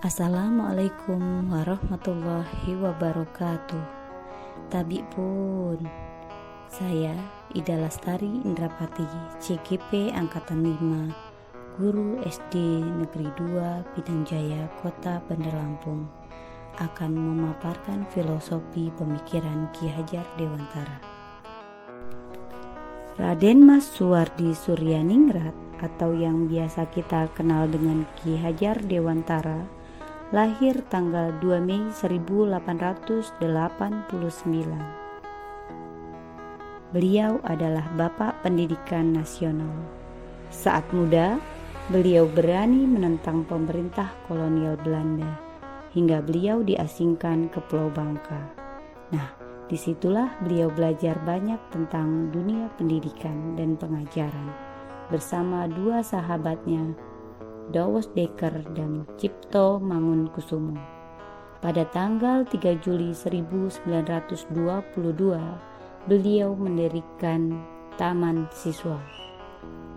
Assalamualaikum warahmatullahi wabarakatuh. Tabi pun, saya Ida Lastari Indrapati, CGP Angkatan 5, Guru SD Negeri 2 Pinang Jaya, Kota Bandar Lampung, akan memaparkan filosofi pemikiran Ki Hajar Dewantara. Raden Mas Suwardi Suryaningrat atau yang biasa kita kenal dengan Ki Hajar Dewantara lahir tanggal 2 Mei 1889. Beliau adalah Bapak Pendidikan Nasional. Saat muda, beliau berani menentang pemerintah kolonial Belanda hingga beliau diasingkan ke Pulau Bangka. Nah, disitulah beliau belajar banyak tentang dunia pendidikan dan pengajaran bersama dua sahabatnya, Douwes Dekker dan Cipto Mangunkusumo. Pada tanggal 3 Juli 1922, beliau mendirikan Taman Siswa.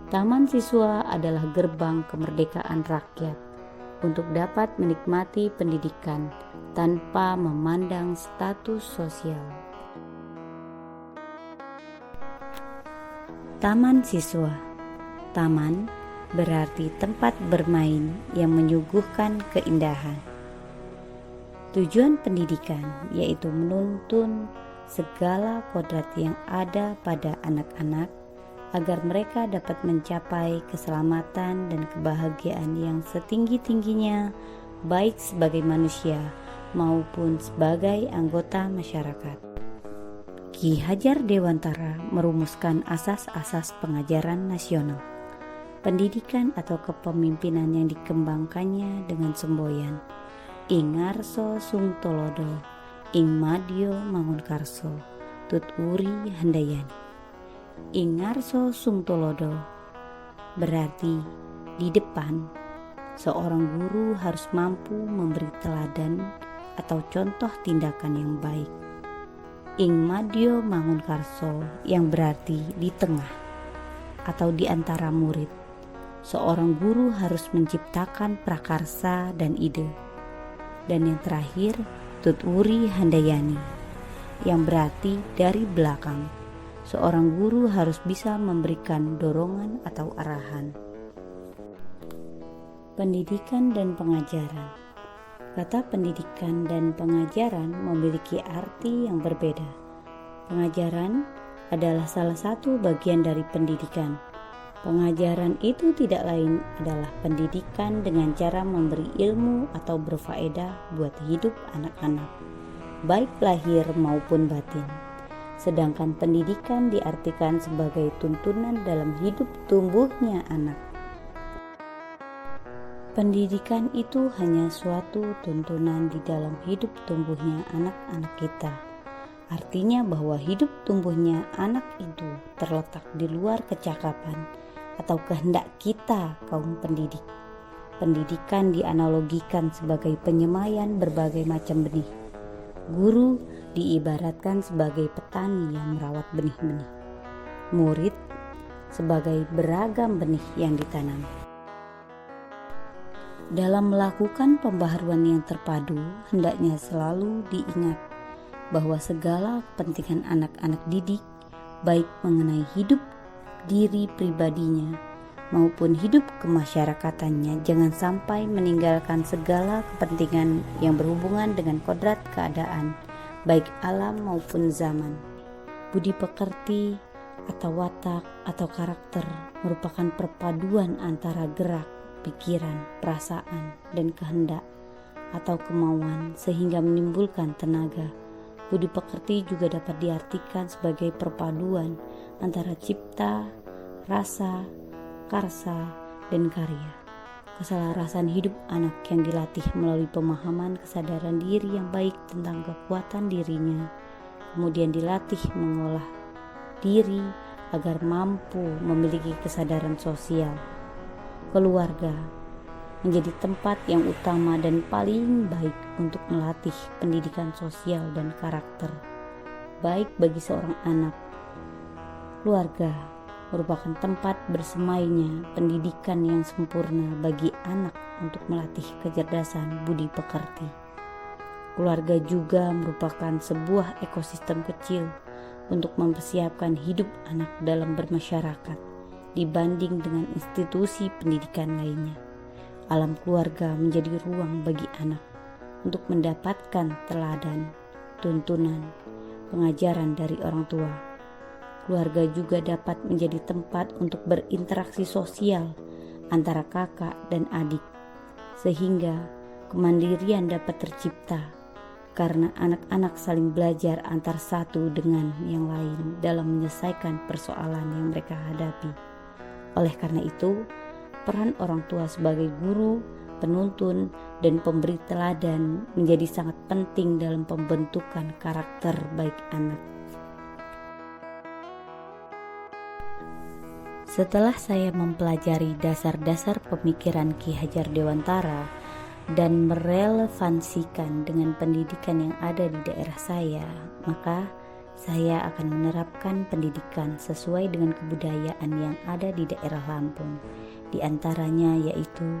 Taman Siswa adalah gerbang kemerdekaan rakyat untuk dapat menikmati pendidikan tanpa memandang status sosial. Taman Siswa. Taman berarti tempat bermain yang menyuguhkan keindahan. Tujuan pendidikan yaitu menuntun segala kodrat yang ada pada anak-anak agar mereka dapat mencapai keselamatan dan kebahagiaan yang setinggi-tingginya, baik sebagai manusia maupun sebagai anggota masyarakat. Ki Hajar Dewantara merumuskan asas-asas pengajaran nasional, pendidikan atau kepemimpinan yang dikembangkannya dengan semboyan Ing Ngarso Sung Tolodo, Ing Madyo Mangunkarso, Tut Wuri Handayani. Ing Ngarso Sung Tolodo berarti di depan, seorang guru harus mampu memberi teladan atau contoh tindakan yang baik. Ing Madyo Mangunkarso yang berarti di tengah atau di antara murid, seorang guru harus menciptakan prakarsa dan ide. Dan yang terakhir, Tut Wuri Handayani, yang berarti dari belakang, seorang guru harus bisa memberikan dorongan atau arahan. Pendidikan dan pengajaran. Kata pendidikan dan pengajaran memiliki arti yang berbeda. Pengajaran adalah salah satu bagian dari pendidikan. Pengajaran itu tidak lain adalah pendidikan dengan cara memberi ilmu atau berfaedah buat hidup anak-anak, baik lahir maupun batin. Sedangkan pendidikan diartikan sebagai tuntunan dalam hidup tumbuhnya anak. Pendidikan itu hanya suatu tuntunan di dalam hidup tumbuhnya anak-anak kita. Artinya bahwa hidup tumbuhnya anak itu terletak di luar kecakapan atau kehendak kita kaum pendidik. Pendidikan dianalogikan sebagai penyemaian berbagai macam benih. Guru diibaratkan sebagai petani yang merawat benih-benih. Murid sebagai beragam benih yang ditanam. Dalam melakukan pembaharuan yang terpadu, hendaknya selalu diingat bahwa segala kepentingan anak-anak didik, baik mengenai hidup diri pribadinya maupun hidup kemasyarakatannya, jangan sampai meninggalkan segala kepentingan yang berhubungan dengan kodrat keadaan, baik alam maupun zaman. Budi pekerti atau watak atau karakter merupakan perpaduan antara gerak, pikiran, perasaan, dan kehendak atau kemauan sehingga menimbulkan tenaga. Budi pekerti juga dapat diartikan sebagai perpaduan antara cipta, rasa, karsa, dan karya. Keselarasan hidup anak yang dilatih melalui pemahaman kesadaran diri yang baik tentang kekuatan dirinya, kemudian dilatih mengolah diri agar mampu memiliki kesadaran sosial. Keluarga menjadi tempat yang utama dan paling baik untuk melatih pendidikan sosial dan karakter, baik bagi seorang anak. Keluarga merupakan tempat bersemainya pendidikan yang sempurna bagi anak untuk melatih kecerdasan budi pekerti. Keluarga juga merupakan sebuah ekosistem kecil untuk mempersiapkan hidup anak dalam bermasyarakat dibanding dengan institusi pendidikan lainnya. Alam keluarga menjadi ruang bagi anak untuk mendapatkan teladan, tuntunan, pengajaran dari orang tua. Keluarga juga dapat menjadi tempat untuk berinteraksi sosial antara kakak dan adik, sehingga kemandirian dapat tercipta karena anak-anak saling belajar antar satu dengan yang lain dalam menyelesaikan persoalan yang mereka hadapi. Oleh karena itu, peran orang tua sebagai guru, penuntun, dan pemberi teladan menjadi sangat penting dalam pembentukan karakter baik anak. Setelah saya mempelajari dasar-dasar pemikiran Ki Hajar Dewantara dan merelevansikan dengan pendidikan yang ada di daerah saya, maka saya akan menerapkan pendidikan sesuai dengan kebudayaan yang ada di daerah Lampung. Di antaranya yaitu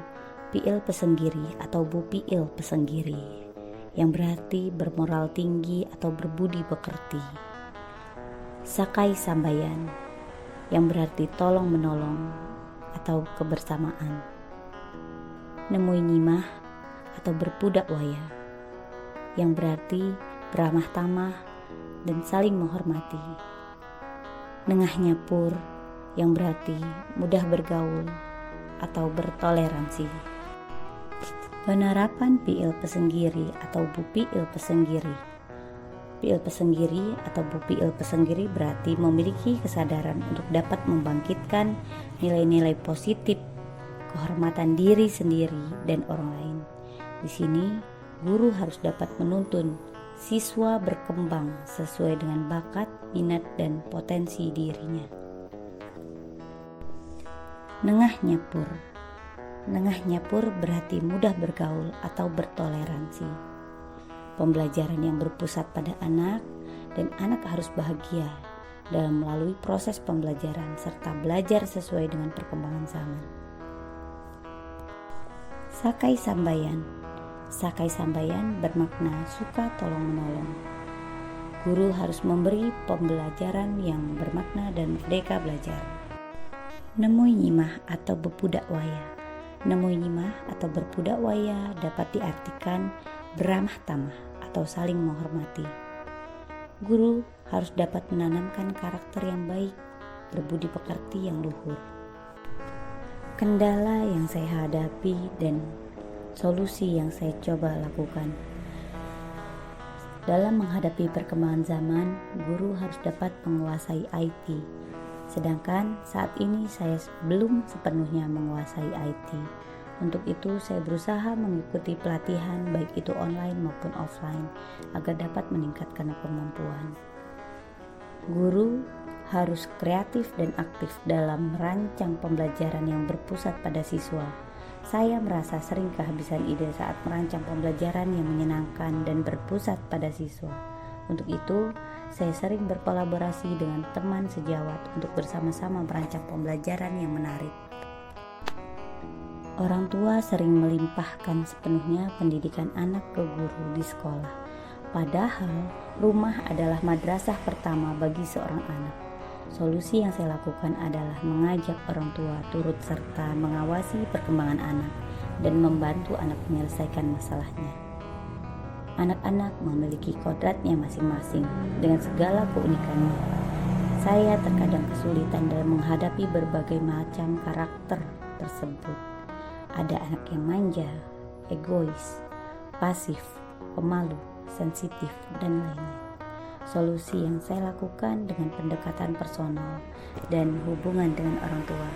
Piil Pesenggiri atau Bu Piil Pesenggiri, yang berarti bermoral tinggi atau berbudi pekerti. Sakai Sambayan, yang berarti tolong menolong atau kebersamaan. Nemui Nyimah atau berpudak waya, yang berarti beramah tamah dan saling menghormati. Nengah Nyapur, yang berarti mudah bergaul atau bertoleransi. Penerapan Piil Pesenggiri atau Bu Piil Pesenggiri. Piil Pesenggiri atau Bu Piil Pesenggiri berarti memiliki kesadaran untuk dapat membangkitkan nilai-nilai positif, kehormatan diri sendiri dan orang lain. Di sini, guru harus dapat menuntun siswa berkembang sesuai dengan bakat, minat, dan potensi dirinya. Nengah Nyapur. Nengah Nyapur berarti mudah bergaul atau bertoleransi. Pembelajaran yang berpusat pada anak, dan anak harus bahagia dalam melalui proses pembelajaran serta belajar sesuai dengan perkembangan zaman. Sakai Sambayan. Sakai Sambayan bermakna suka tolong-menolong. Guru harus memberi pembelajaran yang bermakna dan merdeka belajar. Nemui Nyimah atau berpudak waya. Nemui Nyimah atau berpudak waya dapat diartikan beramah tamah atau saling menghormati. Guru harus dapat menanamkan karakter yang baik, berbudi pekerti yang luhur. Kendala yang saya hadapi dan solusi yang saya coba lakukan. Dalam menghadapi perkembangan zaman, guru harus dapat menguasai IT. Sedangkan saat ini saya belum sepenuhnya menguasai IT. Untuk itu saya berusaha mengikuti pelatihan baik itu online maupun offline agar dapat meningkatkan kemampuan. Guru harus kreatif dan aktif dalam merancang pembelajaran yang berpusat pada siswa. Saya merasa sering kehabisan ide saat merancang pembelajaran yang menyenangkan dan berpusat pada siswa. Untuk itu, saya sering berkolaborasi dengan teman sejawat untuk bersama-sama merancang pembelajaran yang menarik. Orang tua sering melimpahkan sepenuhnya pendidikan anak ke guru di sekolah. Padahal, rumah adalah madrasah pertama bagi seorang anak. Solusi yang saya lakukan adalah mengajak orang tua turut serta mengawasi perkembangan anak dan membantu anak menyelesaikan masalahnya. Anak-anak memiliki kodratnya masing-masing dengan segala keunikannya. Saya terkadang kesulitan dalam menghadapi berbagai macam karakter tersebut. Ada anak yang manja, egois, pasif, pemalu, sensitif, dan lain-lain. Solusi yang saya lakukan dengan pendekatan personal dan hubungan dengan orang tua.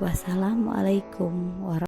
Wassalamualaikum warahmatullahi wabarakatuh.